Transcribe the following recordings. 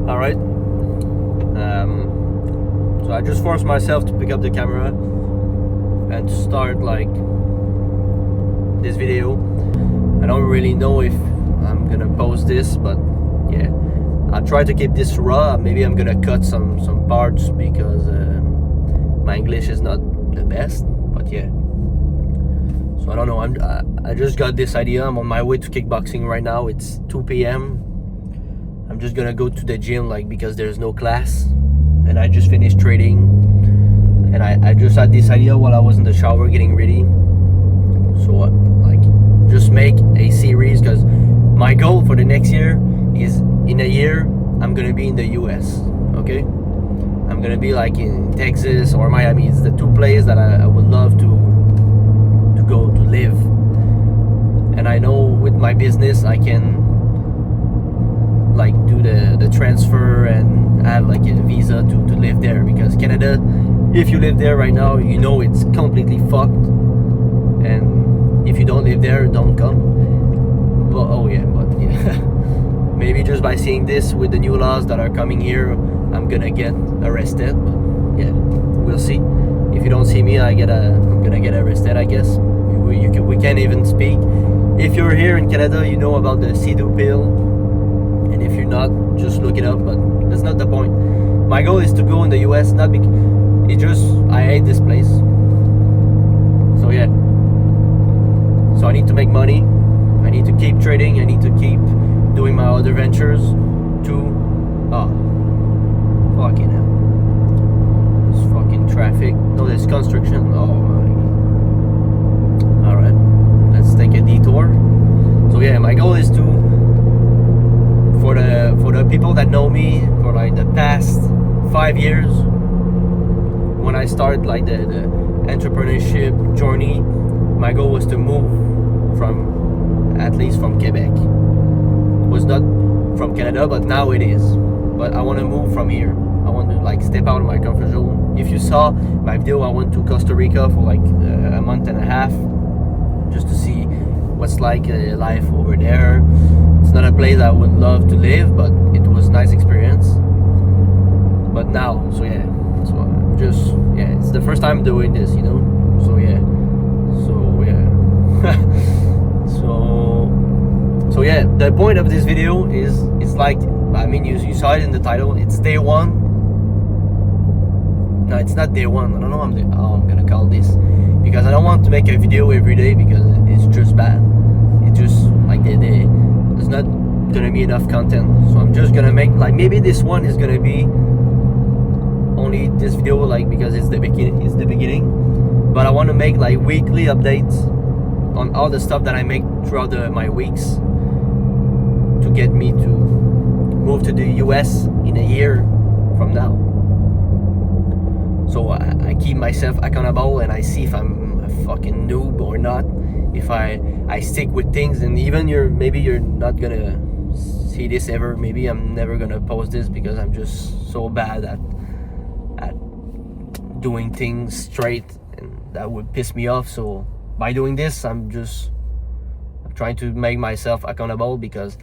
All right. So I just forced myself to pick up the camera and to start like this video. I don't really know if I'm gonna post this, but yeah, I'll try to keep this raw. Maybe I'm gonna cut some parts because my English is not the best, but yeah. So I don't know. I just got this idea. I'm on my way to kickboxing right now. It's 2 p.m. I'm just gonna go to the gym like because there's no class, and I just finished trading, and I just had this idea while I was in the shower getting ready. So like just make a series, because my goal for the next year is in a year I'm gonna be in the US. Okay, I'm gonna be like in Texas or Miami. It's the two places that I would love to go to live. And I know with my business I can like do the transfer and have like a visa to live there, because Canada, if you live there right now, you know it's completely fucked. And if you don't live there, don't come. But maybe just by seeing this with the new laws that are coming here, I'm gonna get arrested. But yeah, we'll see. If you don't see me, I'm gonna get arrested, I guess. We can't even speak. If you're here in Canada, you know about the Sea-Doo pill, and if you're not, just look it up. But that's not the point. My goal is to go in the US, not because it just I hate this place. So yeah. So I need to make money. I need to keep trading. I need to keep doing my other ventures. Fucking hell. There's fucking traffic. No, there's construction. Oh my god. Alright. Let's take a detour. So yeah, my goal is to for the people that know me for like the past 5 years, when I started like the entrepreneurship journey, my goal was to move at least from Quebec. It was not from Canada, but now it is. But I want to move from here. I want to like step out of my comfort zone. If you saw my video, I went to Costa Rica for like a month and a half just to see what's like life over there. It's not a place I would love to live, but it was a nice experience. But now, so yeah, so I'm just, yeah, it's the first time doing this, you know. So yeah, so yeah, the point of this video is, it's like, I mean, you saw it in the title. It's day one. No, it's not day one. I don't know how I'm gonna call this, because I don't want to make a video every day because it's just bad. It's just like there's not gonna be enough content. So I'm just gonna make like, maybe this one is gonna be only this video, like because it's the beginning. But I want to make like weekly updates on all the stuff that I make throughout my weeks, to get me to move to the US in a year from now. So I keep myself accountable, and I see if I'm a fucking noob or not. If I stick with things, and even maybe you're not gonna see this ever. Maybe I'm never gonna post this because I'm just so bad at doing things straight, and that would piss me off. So by doing this, I'm trying to make myself accountable, because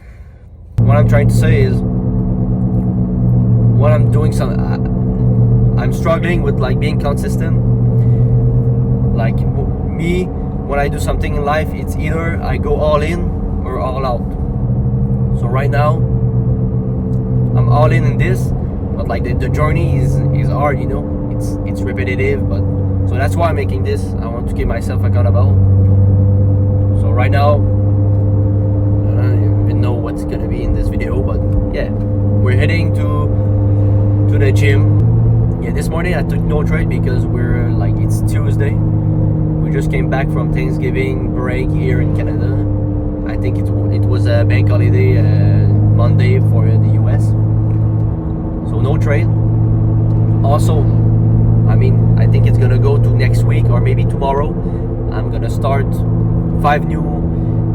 what I'm trying to say is, what I'm doing, I'm struggling with like being consistent. Like me, when I do something in life, it's either I go all in or all out. So right now, I'm all in this, but like the journey is hard, you know. It's repetitive, but so that's why I'm making this. I want to keep myself accountable. So right now, I don't even know what's gonna be in this video, but yeah, we're heading to the gym. Yeah, this morning I took no trade because it's Tuesday. We just came back from Thanksgiving break here in Canada. I think it was a bank holiday Monday for the US. So no trade. Also, I mean, I think it's gonna go to next week or maybe tomorrow. I'm gonna start 5 new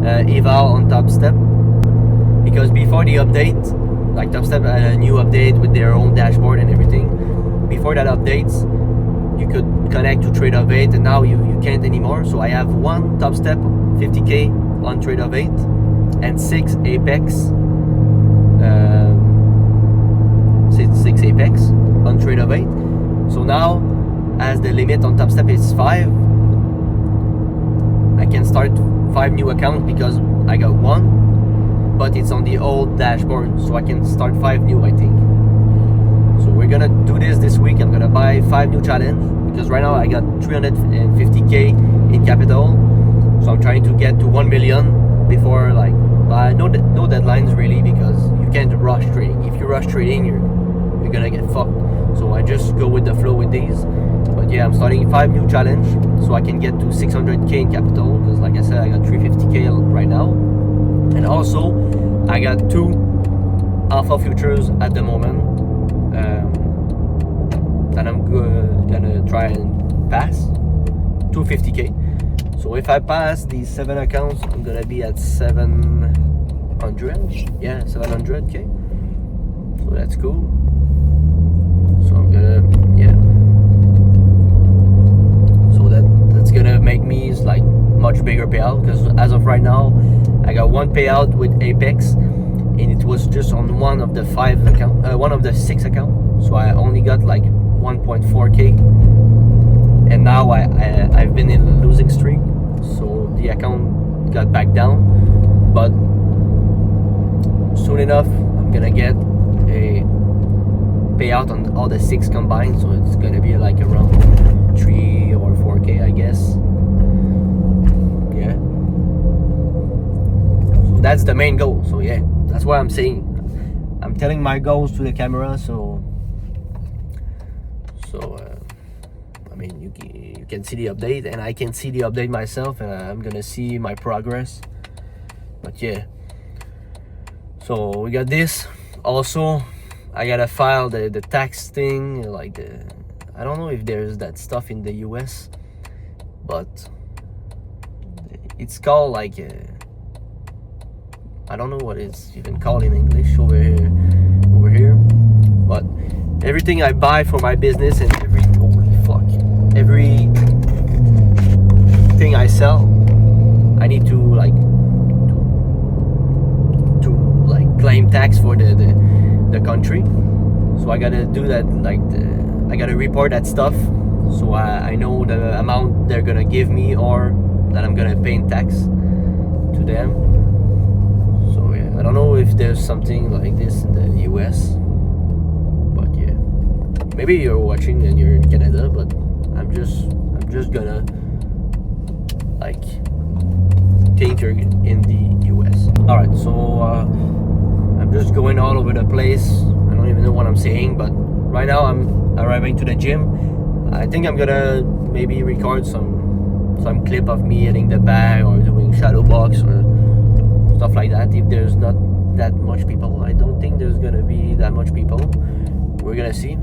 eval on Top Step, because before the update, like Top Step had a new update with their own dashboard and everything. Before that updates, you could connect to Trade of 8, and now you can't anymore. So I have one Top Step 50k on Trade of 8 and 6 Apex Apex on Trade of 8. So now, as the limit on Top Step is 5, I can start 5 new accounts because I got 1, but it's on the old dashboard, so I can start 5 new, I think. So we're gonna do this week. I'm gonna buy 5 new challenge because right now I got 350k in capital, so I'm trying to get to 1 million before, like, no deadlines really, because you can't rush trading. If you rush trading, you're gonna get fucked. So I just go with the flow with these. But yeah, I'm starting 5 new challenge so I can get to 600k in capital, because like I said, I got 350k right now. And also I got 2 alpha futures at the moment that I'm gonna try and pass 250k. So if I pass these 7 accounts, I'm gonna be at 700. Yeah, 700k. So that's cool. So I'm gonna, yeah. So that's gonna make me like much bigger payout, because as of right now, I got 1 payout with Apex, and it was just on one of the 5 account, one of the 6 account. So I only got like 1.4k, and now I've been in a losing streak. So the account got back down, but soon enough I'm gonna get a payout on all the 6 combined, so it's gonna be like around 3 or 4k, I guess. Yeah, so that's the main goal. So yeah, that's what I'm saying. I'm telling my goals to the camera, so I mean, you can see the update, and I can see the update myself, and I'm gonna see my progress. But yeah, so we got this. Also, I gotta file the tax thing, like I don't know if there's that stuff in the US, but it's called like I don't know what it's even called in English over here. But everything I buy for my business, and every thing I sell, I need to claim tax for the country. So I gotta do that, I gotta report that stuff, so I know the amount they're gonna give me, or that I'm gonna pay in tax to them. So yeah, I don't know if there's something like this in the US, but yeah, maybe you're watching and you're in Canada, but I'm just gonna like cater in the US. All right, so I'm just going all over the place. I don't even know what I'm saying, but right now I'm arriving to the gym. I think I'm gonna maybe record some clip of me hitting the bag or doing shadow box or stuff like that. If there's not that much people, I don't think there's gonna be that much people. We're gonna see.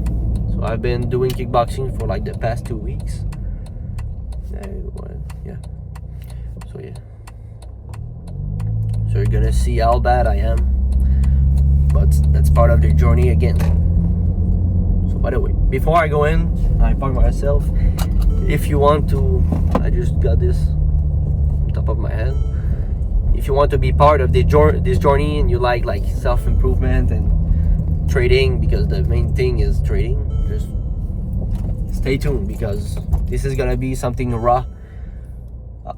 So I've been doing kickboxing for like the past 2 weeks. Yeah. So yeah. So you're gonna see how bad I am, but that's part of the journey again. So by the way, before I go in, I park myself. If you want to, I just got this on top of my head. If you want to be part of this journey, and you like self-improvement and trading, because the main thing is trading, just stay tuned, because this is gonna be something raw.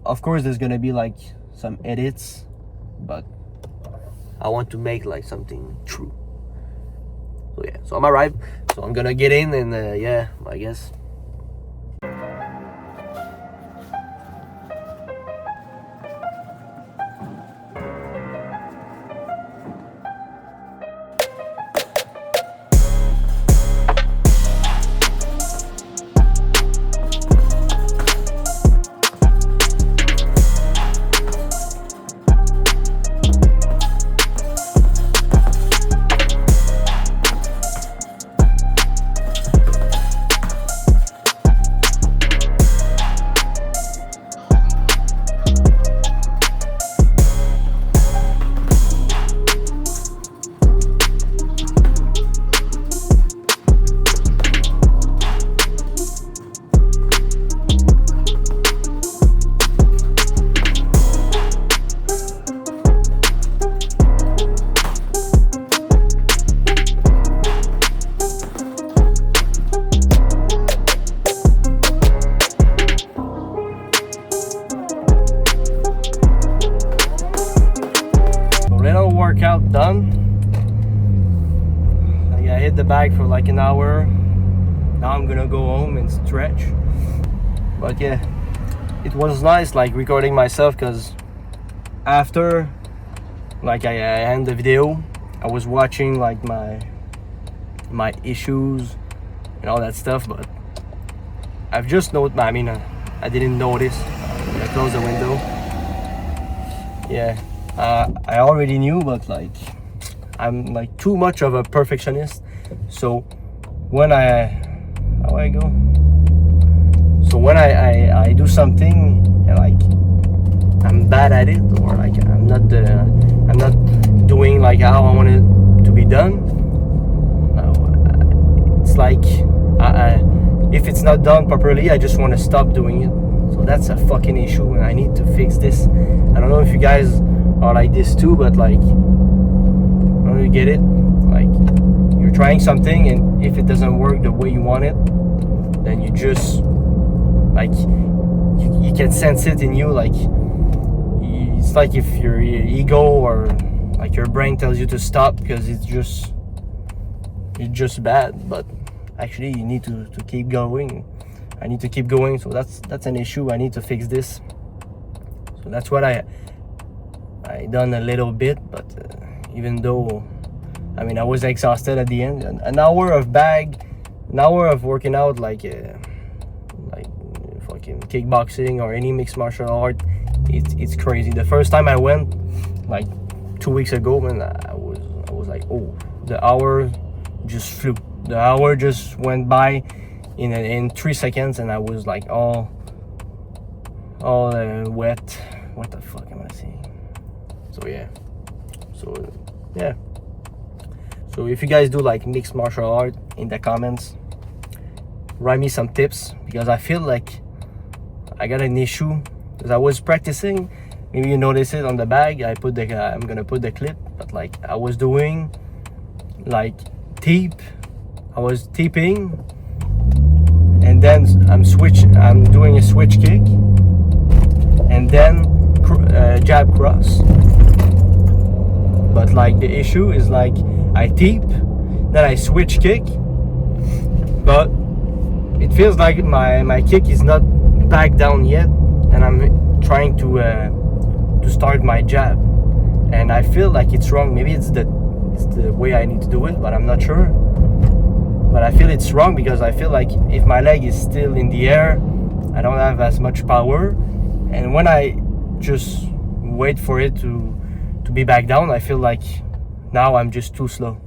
Of course there's gonna be like some edits, but I want to make like something true. So yeah, so I'm arrived, so I'm gonna get in, and yeah, I guess. hit the bag for like an hour. Now I'm gonna go home and stretch. But yeah, it was nice like recording myself, because after like I end the video, I was watching like my issues and all that stuff, but I've just noticed, I didn't notice. I closed the window. Yeah, I already knew, but like I'm like too much of a perfectionist. So when how I go? So when I do something and like I'm bad at it, or like I'm not doing like how I want it to be done, it's like if it's not done properly, I just want to stop doing it. So that's a fucking issue, and I need to fix this. I don't know if you guys are like this too, but like, I don't know if you get it. Like, you're trying something, and if it doesn't work the way you want it, then you just like you can sense it in you. Like, it's like if your ego or like your brain tells you to stop because it's just bad, but actually you need to keep going. I need to keep going, so that's an issue. I need to fix this. So that's what I done a little bit, but even though I was exhausted at the end. An hour of working out, like fucking kickboxing or any mixed martial art, it's crazy. The first time I went, like 2 weeks ago, man, I was like, oh, the hour just flew. The hour just went by in 3 seconds, and I was like all wet. What the fuck am I saying? So yeah. So if you guys do like mixed martial art, in the comments, write me some tips, because I feel like I got an issue. Because I was practicing, maybe you notice it on the bag. I'm gonna put the clip, but like I was doing like I was tipping, and then I'm doing a switch kick, and then jab cross. But like the issue is like I tip, then I switch kick, but it feels like my kick is not back down yet, and I'm trying to start my jab, and I feel like it's wrong. Maybe it's the way I need to do it, but I'm not sure. But I feel it's wrong, because I feel like if my leg is still in the air, I don't have as much power, and when I just wait for it to be back down, I feel like now I'm just too slow.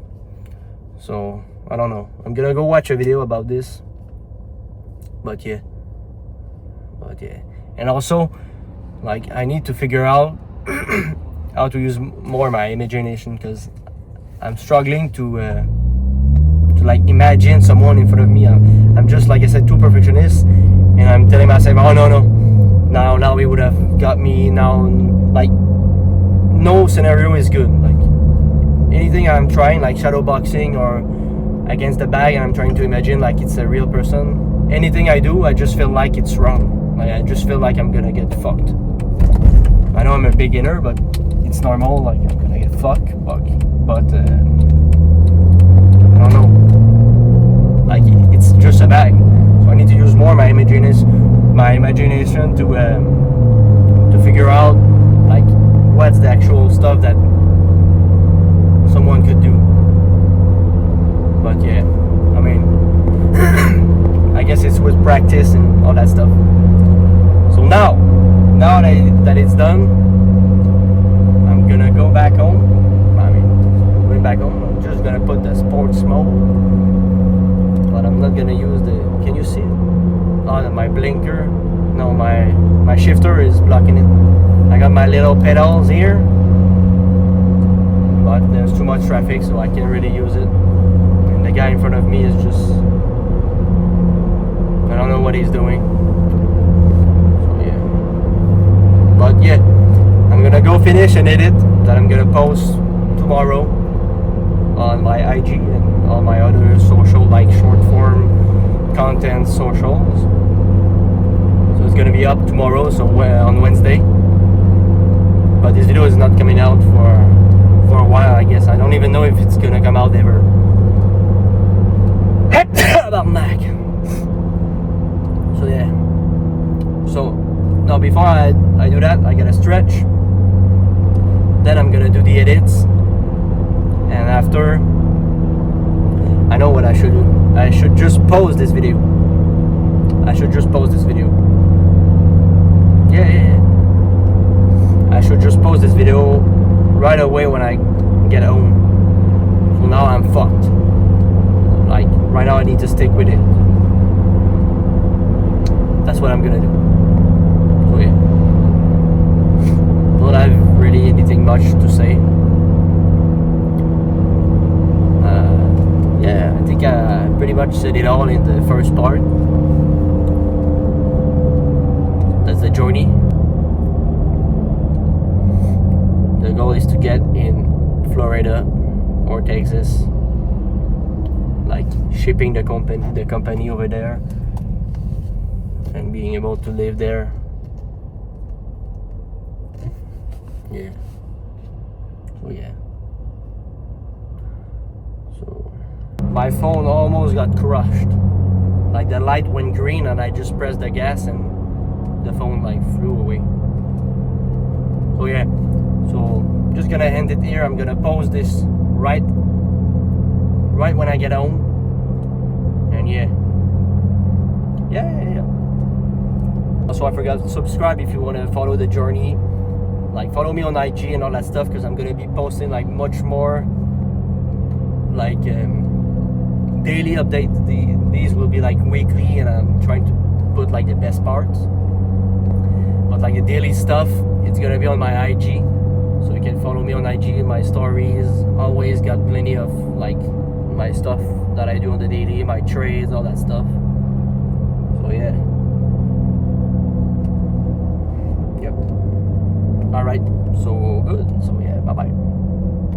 So I don't know. I'm gonna go watch a video about this. But yeah. And also, like, I need to figure out how to use more my imagination, because I'm struggling to like imagine someone in front of me. I'm just, like I said, too perfectionist, and I'm telling myself, oh no, now he would have got me. Now, like, no scenario is good. Like, anything I'm trying, like shadow boxing or against the bag, and I'm trying to imagine like it's a real person, anything I do, I just feel like it's wrong. Like, I just feel like I'm gonna get fucked. I know I'm a beginner, but it's normal. Like, I'm gonna get fucked, but I don't know. Like, it's just a bag, so I need to use more my imagination to figure out like what's the actual stuff that someone could do. But yeah, I guess it's with practice and all that stuff. So now that it's done, I'm gonna go back home. Going back home, I'm just gonna put the sports mode, but I'm not gonna use can you see it? Oh, my blinker, no, my shifter is blocking it. I got my little pedals here, but there's too much traffic, so I can't really use it. And the guy in front of me is just, I don't know what he's doing. So yeah. But yeah, I'm gonna go finish an edit that I'm gonna post tomorrow on my IG and all my other social, like short form content socials. So it's gonna be up tomorrow, so on Wednesday. But this video is not coming out for a while, I guess. I don't even know if it's gonna come out ever. Tabarnak. So yeah. So now before I do that, I gotta stretch. Then I'm gonna do the edits. And after, I know what I should do. I should just pause this video. Yeah. I should just post this video right away when I get home. So now I'm fucked. Like, right now I need to stick with it. That's what I'm gonna do. So yeah. Don't have really anything much to say. Yeah, I think I pretty much said it all in the first part. That's the journey. The goal is to get in Florida or Texas, like shipping the company over there and being able to live there. Yeah. So yeah. So my phone almost got crushed. Like the light went green and I just pressed the gas and the phone like flew away. So yeah. So just gonna end it here. I'm gonna post this right when I get home. And yeah. Also, I forgot to subscribe if you want to follow the journey. Like, follow me on IG and all that stuff, because I'm gonna be posting like much more like daily updates. These will be like weekly, and I'm trying to put like the best parts. But like the daily stuff, it's gonna be on my IG. So you can follow me on IG. My stories always got plenty of like my stuff that I do on the daily, my trades, all that stuff. So yeah. Yep. Alright. So good. So yeah, bye bye.